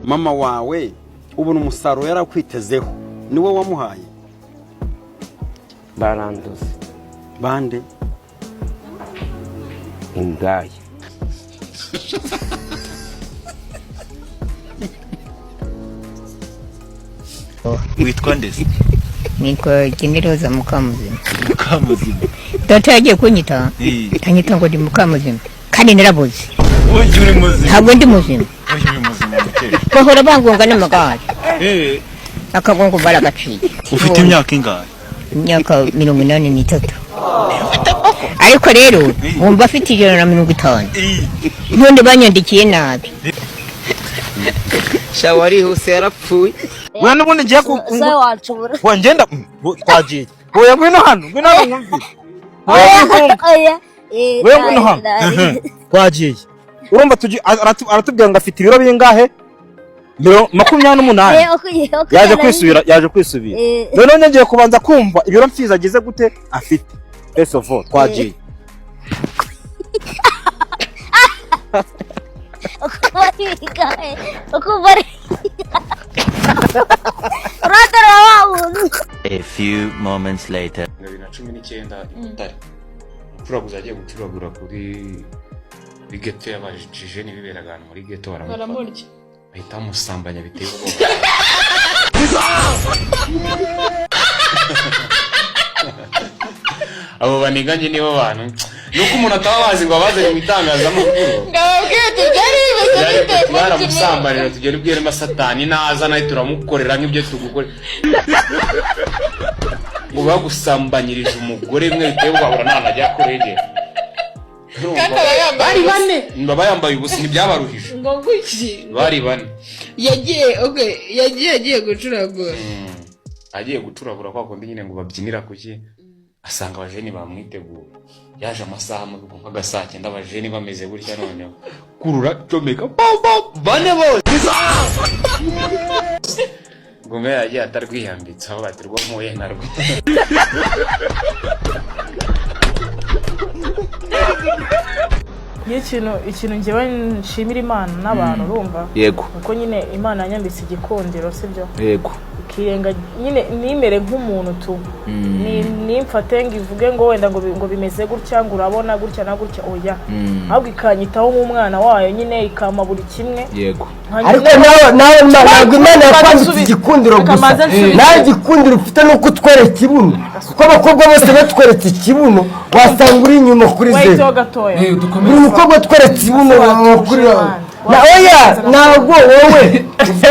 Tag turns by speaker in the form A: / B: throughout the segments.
A: mama wawe ubona umusaruro yarakwitezeho niwe wamuhaye
B: baranduze
A: bande
B: indaya
C: witwa ndese
D: niko Kimiroza Mukamuzima
C: data
D: yagiye kunyita anyita ngo ndi Mukamuzima kandi narabuze
C: uri muzima
D: ntabwo ndi muzima
C: uri muzima
D: bahora bangonga n'amagare akagongo baragaciye
C: ufite imyaka ingahe
D: imyaka 83 ariko rero wumva afite 150 none banyandikiye nabi
B: shawari hose yarapfuye
C: wewe nubundi ngiye ku wangenda twagiye oya ngwino hano mwumvise wewe ngwino hano twagiye urumva aratubwira ngo afite ibiro bingahe 28 yaje kwisubira none ngiye kubanza kumva ibiro mfiza agize gute afite first of all twagiye
E: A few moments later.
F: 2019 Butare Furaguza agiye gucuragura kuri bigeto y'abajije nibiberaga hano muri geto baramurya ahita musambanya biteye ubwoba abo baniganye nibo bantu nuko umuntu atababazi ngo abaze mu itangazamakuru baramusambanira tugere ubwire masatani naza nayo turamukorera nk'ibyo tugukore ngo bagusambanyirije umugore mwe biteye ubwoba ntanajya kurengera bari bane baba yambaye ubusa ntibyabaruhije
G: ngo kuki
F: bari bane
G: yagiye gucuragura
F: agiye gucuragura kwa kundi nyine ngo babyinira kuki asanga abajeni bamwitegura yaje amasaha mu rugo nk'agasake ndabajeni bameze gutya noneho kurura comeka bane bose ngo yagiye atarwihambitse aho batirwa muye narwo
G: ikintu ngewe nshimira Imana n'abantu urumva
C: yego
G: uko nyine Imana yanyambitse igikondero sibyo
C: yego
G: kirenga nyine nimere nk'umuntu tu nimfate ngo ivuge ngo wenda ngo bimeze gutya ngo urabona gutya na gutya oya ahubwo ikanyitaho nk'umwana wayo nyine ikama buri kimwe
C: yego
B: ariko nawe ntabwo Imana yakwambitse igikundiro gusa nawe igikundiro ufite nuko utwereka ikibuno kuko abakobwa bose batweretse ikibuno wasanga uri inyuma kuri ze buri mukobwa tweretse ikibuno kuri na oya ntabwo wowe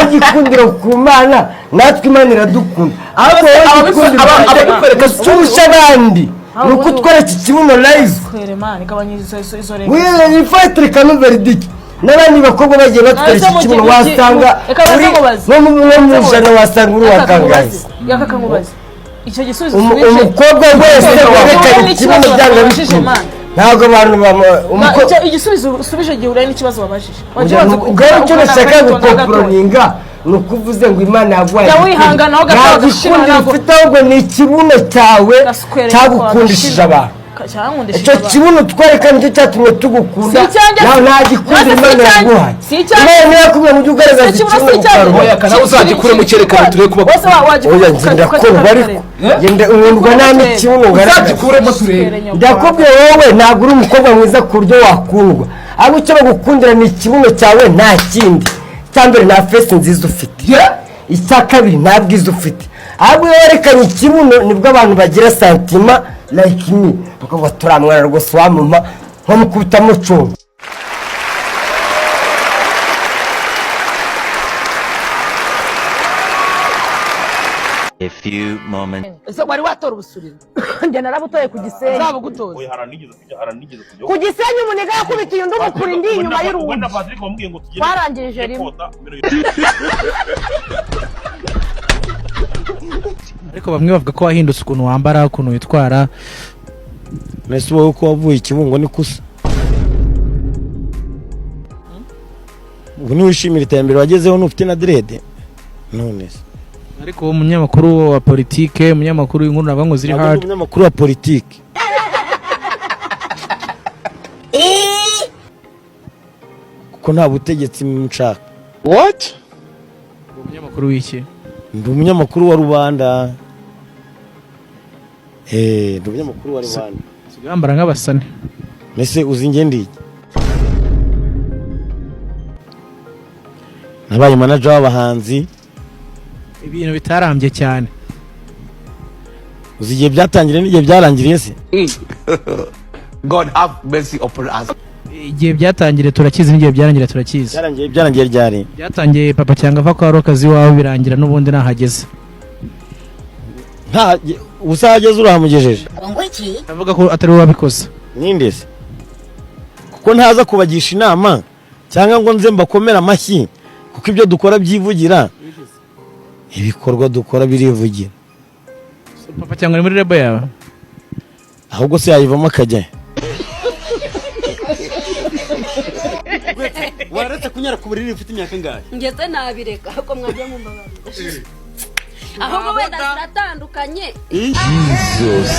B: igikundiro ku Mana natwe Imana iradukunda ahubwo wowe igikundiro cy'urusha abandi nuko utwereka ikibuno live wewe ifatire kanuveridiki n'abandi bakobwa bagiye batwereka ikibuno wasanga uri no mu jana wasanga uri wakangaye
G: yakakamubaza icyo gisubizo
B: umukobwa wese werekanye ikibuno byanga bikunda ntabwo abantu
G: igisubizo usubije gihura n'ikibazo wabajije
B: ubwo cyo nashaka gukomproninga nuko uvuze ngo Imana yaguhaye
G: wihangana ho
B: gashira ufite ahubwo ni ikibuno cyawe cyagukundishije abantu icyo kibuno twereka nicyo cyatumye tugukunda nawe nta gikunda Imana yaguhaye Imana yakubwiye mu gihugu garagaza ikibuno cyawe
C: kana uzagikure mu cyerekano turebe kuba
B: oya ngenda korwa ariko ngenda umundwa nani kibuno
C: uzagikuremo turebe
B: ndakubwiye wowe ntabwo uri umukobwa mwiza ku buryo wakundwa ahubwo icyo bagukundira ni ikibuno cyawe nta kindi cyambere nta face nziza ufite icya kabiri nta bwiza ufite ahubwo werekanye ikibuno nibwo abantu bagira santima like me bakavuga turamwana rwose wamuma nko mukubita mucunga
E: A few moments.
G: ese wari watora ubusuriro nge narabutoye ku Gisenyi zabugutoza
C: oya haranigeze kujya
G: ku Gisenyi umuniga yakubitiye undi mukuru indi inyuma y'urugo twarangirije rimwe
H: ariko bamwe bavuga ko wahindutse ukuntu wambara ukuntu witwara
A: nese wowe ko wavuye ikibungo ni kusa ubu niwishimira iterambere wagezeho n'ufite na dread none
H: ariko umunyamakuru wa politike umunyamakuru w'inkuru nabango ziri hard
A: umunyamakuru wa politike kuko nta butegetsi nshaka
C: what
H: Umunyamakuru w'iki?
A: Ndi umunyamakuru wa rubanda. Ndi umunyamakuru wa rubanda.
H: Sigambara nk'abasane.
A: Mese uzi ngendi. Nabaye manager w'abahanzi.
H: Ibintu bitarambye cyane.
A: Uzigiye byatangire n'igihe byarangiriye se.
B: God have mercy upon us.
H: Igihe byatangire turakizi n'igihe byarangira turakizi.
A: Byarangiye ryari?
H: Byatangiye papa cyangwa ava kwa rokazi wawe birangira n'ubundi nahageze.
A: Nta usahageze urahamugejeje.
H: Avuga ko atari wabikoze.
A: Ninde se? Kuko ntaza kubagisha inama cyangwa ngo nze mbakomera amashyi kuko ibyo dukora byivugira. Ibikorwa dukora birivugira.
H: Papa cyangwa muri rebo yawe?
A: Ahubwo se yayivamo akajya.
I: Waretse kunyara ku buriri ufite imyaka ngahe?
J: Ngeze nabireka ahubwo mwajya mu mbabarira. Ahubwo wenda ziratandukanye.
A: Jesus.